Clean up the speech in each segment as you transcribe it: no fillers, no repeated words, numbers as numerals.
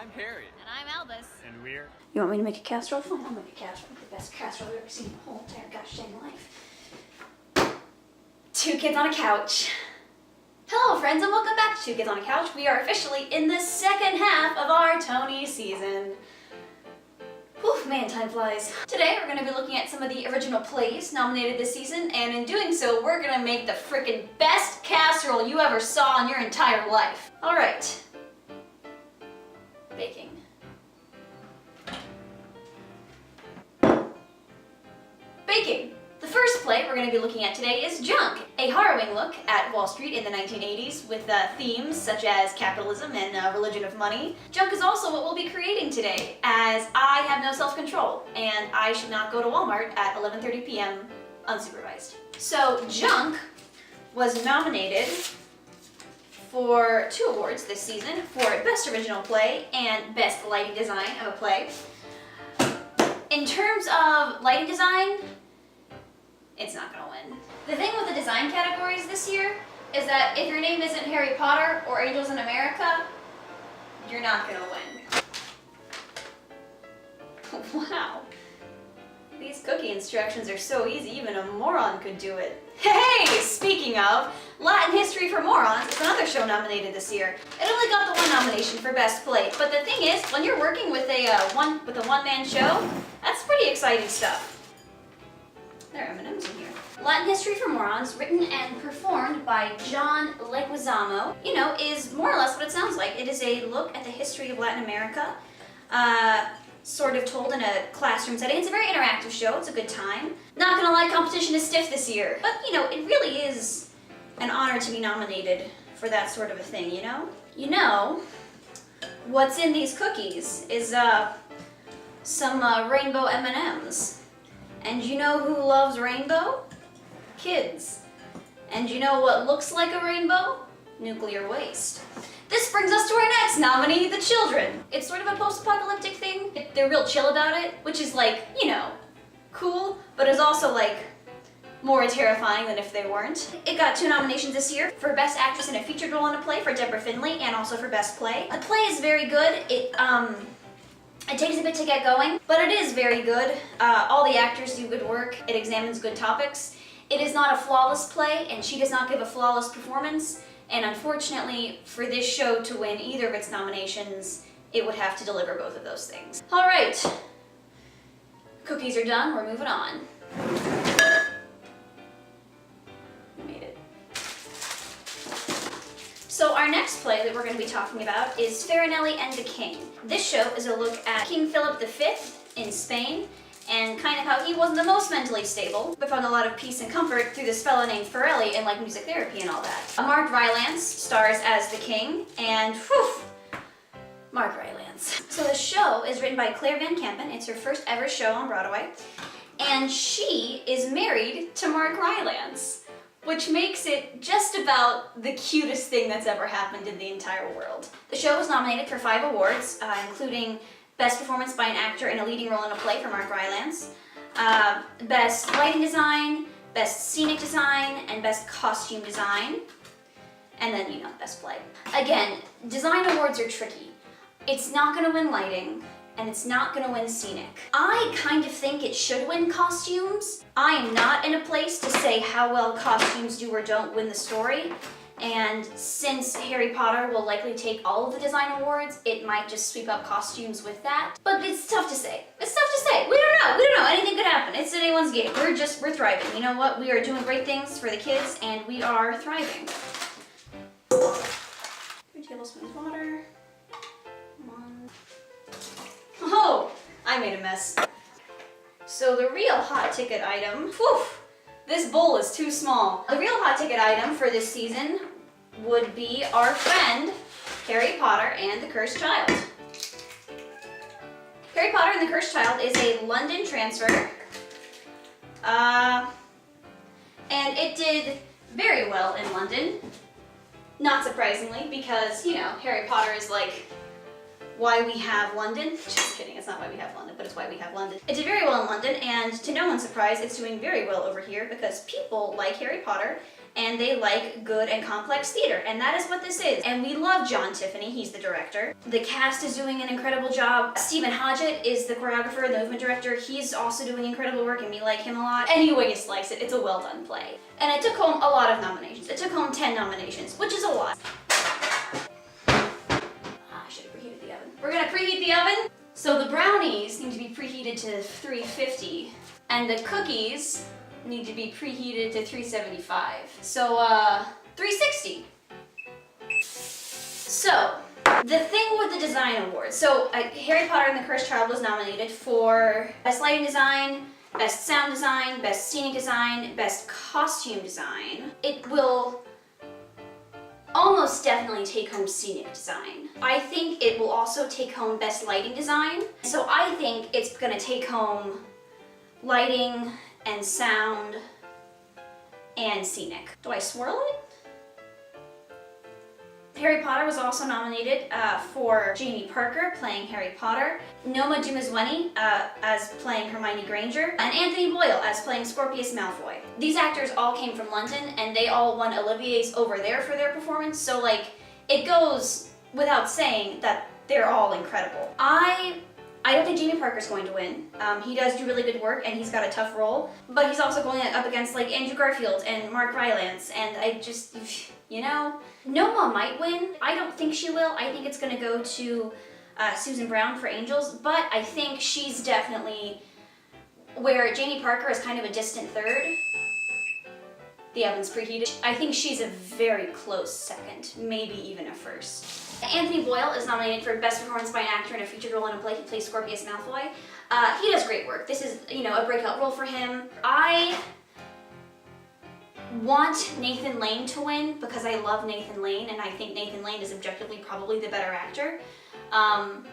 I'm Harry. And I'm Albus. And we're... You want me to make a casserole? Fine, I'll make a casserole. The best casserole I've ever seen in my whole entire gosh dang life. Two Kids on a Couch. Hello friends and welcome back to Two Kids on a Couch. We are officially in the second half of our Tony season. Whew, man, time flies. Today we're going to be looking at some of the original plays nominated this season, and in doing so, we're going to make the frickin' best casserole you ever saw in your entire life. Alright. Baking. Baking. The first play we're going to be looking at today is Junk, a harrowing look at Wall Street in the 1980s with themes such as capitalism and religion of money. Junk is also what we'll be creating today, as I have no self-control and I should not go to Walmart at 11:30 p.m. unsupervised. So Junk was nominated for 2 awards this season for Best Original Play and Best Lighting Design of a Play. In terms of lighting design, it's not gonna win. The thing with the design categories this year is that if your name isn't Harry Potter or Angels in America, you're not gonna win. Wow. These cookie instructions are so easy, even a moron could do it. Hey, speaking of, Latin History for Morons is another show nominated this year. It only got the 1 nomination for Best Play, but the thing is, when you're working with a one-man show, that's pretty exciting stuff. There are M&Ms in here. Latin History for Morons, written and performed by John Leguizamo, is more or less what it sounds like. It is a look at the history of Latin America, sort of told in a classroom setting. It's a very interactive show. It's a good time. Not gonna lie, competition is stiff this year, but it really is an honor to be nominated for that sort of a thing, what's in these cookies is some rainbow M&Ms. And you know who loves rainbow? Kids. And you know what looks like a rainbow? Nuclear waste. This brings us to our next nominee, the children. It's sort of a post-apocalyptic thing. They're real chill about it, which is cool, but is also more terrifying than if they weren't. It got 2 nominations this year for Best Actress in a Featured Role in a Play for Deborah Findlay, and also for Best Play. The play is very good. It takes a bit to get going, but it is very good. All the actors do good work. It examines good topics. It is not a flawless play, and she does not give a flawless performance. And unfortunately, for this show to win either of its nominations, it would have to deliver both of those things. All right, cookies are done. We're moving on. We made it. So our next play that we're going to be talking about is Farinelli and the King. This show is a look at King Philip V in Spain, and kind of how he wasn't the most mentally stable, but found a lot of peace and comfort through this fellow named Farelli and music therapy and all that. Mark Rylance stars as the King, and whew, Mark Rylance. So the show is written by Claire Van Kampen. It's her first ever show on Broadway, and she is married to Mark Rylance, which makes it just about the cutest thing that's ever happened in the entire world. The show was nominated for 5 awards, including Best Performance by an Actor in a Leading Role in a Play for Mark Rylance, Best Lighting Design, Best Scenic Design, and Best Costume Design, and then, Best Play. Again, design awards are tricky. It's not gonna win lighting, and it's not gonna win scenic. I kind of think it should win costumes. I am not in a place to say how well costumes do or don't win the story, and since Harry Potter will likely take all of the design awards, it might just sweep up costumes with that. But it's tough to say. It's tough to say. We don't know. Anything could happen. It's anyone's game. We're thriving. You know what? We are doing great things for the kids, and we are thriving. 3 tablespoons water. Come on. Oh, I made a mess. So the real hot ticket item, this bowl is too small. The real hot ticket item for this season would be our friend, Harry Potter and the Cursed Child. Harry Potter and the Cursed Child is a London transfer, and it did very well in London. Not surprisingly, because, Harry Potter is why we have London. Just kidding, it's not why we have London, but it's why we have London. It did very well in London, and to no one's surprise, it's doing very well over here because people like Harry Potter and they like good and complex theater, and that is what this is. And we love John Tiffany, he's the director. The cast is doing an incredible job. Stephen Hodgett is the choreographer, the movement director. He's also doing incredible work, and we like him a lot. Anyone just likes it. It's a well done play. And it took home a lot of nominations. It took home 10 nominations, which is a lot. I should have preheated the oven. We're gonna preheat the oven. So the brownies need to be preheated to 350, and the cookies need to be preheated to 375. So 360. So the thing with the design awards. So Harry Potter and the Cursed Child was nominated for Best Lighting Design, Best Sound Design, Best Scenic Design, Best Costume Design. It will almost definitely take home Scenic Design. I think it will also take home Best Lighting Design. So I think it's gonna take home Lighting and Sound and Scenic. Do I swirl it? Harry Potter was also nominated for Jamie Parker playing Harry Potter, Noma Dumezweni as playing Hermione Granger, and Anthony Boyle as playing Scorpius Malfoy. These actors all came from London, and they all won Olivier's over there for their performance, so like, it goes without saying that they're all incredible. I don't think Jamie Parker's going to win. He does do really good work, and he's got a tough role, but he's also going up against like Andrew Garfield and Mark Rylance, and I just, you know, Noma might win. I don't think she will. I think it's gonna go to Susan Brown for Angels, but I think she's definitely, where Jamie Parker is kind of a distant third, the oven's preheated, I think she's a very close second, maybe even a first. Anthony Boyle is nominated for Best Performance by an Actor in a Featured Role in a Play. He plays Scorpius Malfoy. He does great work. This is, you know, a breakout role for him. I want Nathan Lane to win because I love Nathan Lane, and I think Nathan Lane is objectively probably the better actor. But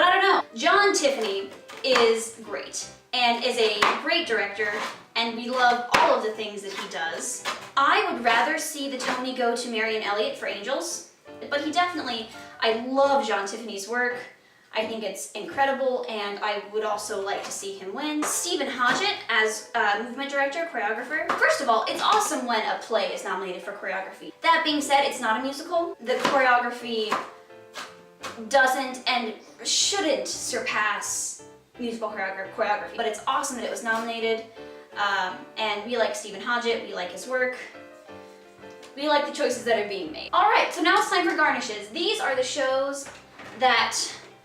I don't know. John Tiffany is great and is a great director, and we love all of the things that he does. I would rather see the Tony go to Marion Elliott for Angels, but he definitely, I love John Tiffany's work. I think it's incredible, and I would also like to see him win. Stephen Hodgett as movement director, choreographer. First of all, it's awesome when a play is nominated for choreography. That being said, it's not a musical. The choreography doesn't and shouldn't surpass musical choreography, but it's awesome that it was nominated, and we like Stephen Hodgett, we like his work. We like the choices that are being made. All right, so now it's time for garnishes. These are the shows that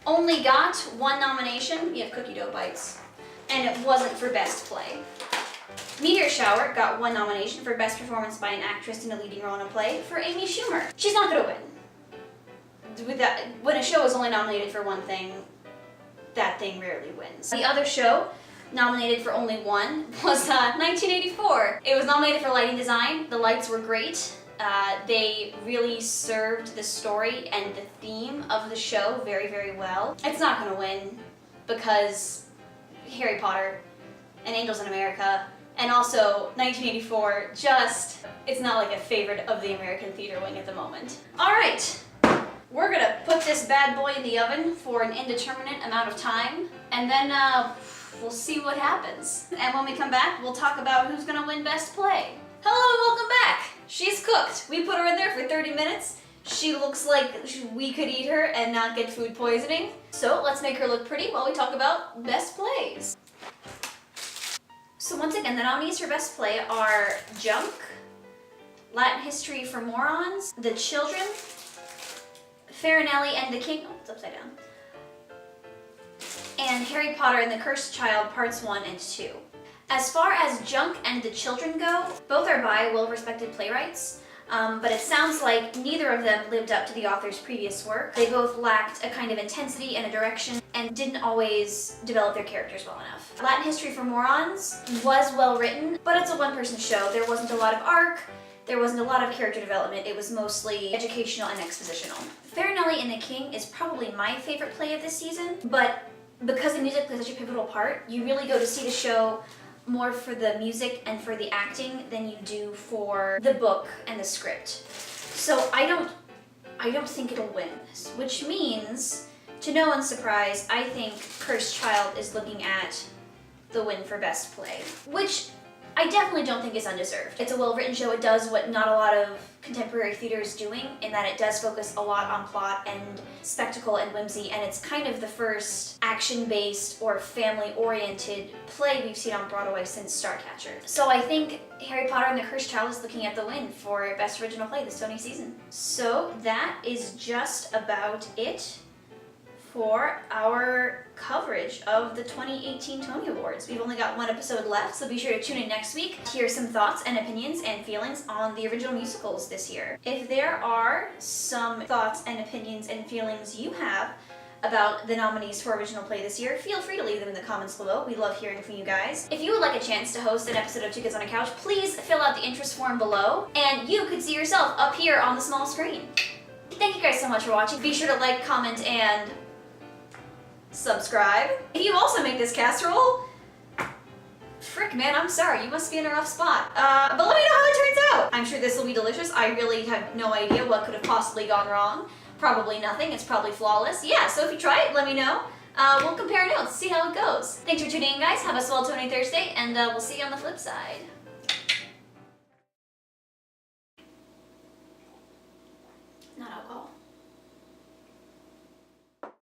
only got one nomination. We have Cookie Dough Bites, and it wasn't for Best Play. Meteor Shower got one nomination for Best Performance by an Actress in a Leading Role in a Play for Amy Schumer. She's not gonna win. With that, when a show is only nominated for one thing, that thing rarely wins. The other show nominated for only one was 1984. It was nominated for lighting design. The lights were great. They really served the story and the theme of the show very, very well. It's not gonna win because Harry Potter and Angels in America, and also 1984, just, it's not like a favorite of the American theater wing at the moment. All right, we're gonna put this bad boy in the oven for an indeterminate amount of time, and then we'll see what happens. And when we come back, we'll talk about who's gonna win Best Play. Hello and welcome back. She's cooked. We put her in there for 30 minutes. She looks like we could eat her and not get food poisoning. So let's make her look pretty while we talk about Best Plays. So once again, the nominees for Best Play are Junk, Latin History for Morons, The Children, Farinelli and the King, oh, it's upside down, and Harry Potter and the Cursed Child Parts 1 and 2. As far as Junk and The Children go, both are by well-respected playwrights, but it sounds like neither of them lived up to the author's previous work. They both lacked a kind of intensity and a direction and didn't always develop their characters well enough. Latin History for Morons was well written, but it's a one-person show. There wasn't a lot of arc, there wasn't a lot of character development. It was mostly educational and expositional. Farinelli and the King is probably my favorite play of this season, but because the music plays such a pivotal part, you really go to see the show more for the music and for the acting than you do for the book and the script. So I don't think it'll win this, which means, to no one's surprise, I think Cursed Child is looking at the win for Best Play, which I definitely don't think it's undeserved. It's a well-written show. It does what not a lot of contemporary theater is doing, in that it does focus a lot on plot and spectacle and whimsy, and it's kind of the first action-based or family-oriented play we've seen on Broadway since Starcatcher. So I think Harry Potter and the Cursed Child is looking at the win for Best Original Play this Tony season. So that is just about it for our coverage of the 2018 Tony Awards. We've only got one episode left, so be sure to tune in next week to hear some thoughts and opinions and feelings on the original musicals this year. If there are some thoughts and opinions and feelings you have about the nominees for original play this year, feel free to leave them in the comments below. We love hearing from you guys. If you would like a chance to host an episode of Two Kids on a Couch, please fill out the interest form below, and you could see yourself up here on the small screen. Thank you guys so much for watching. Be sure to like, comment, and subscribe. If you also make this casserole, frick man, I'm sorry, you must be in a rough spot. But let me know how it turns out. I'm sure this will be delicious. I really have no idea what could have possibly gone wrong. Probably nothing, it's probably flawless. Yeah, so if you try it, let me know. We'll compare notes, see how it goes. Thanks for tuning in, guys. Have a swell Tony Thursday, and we'll see you on the flip side.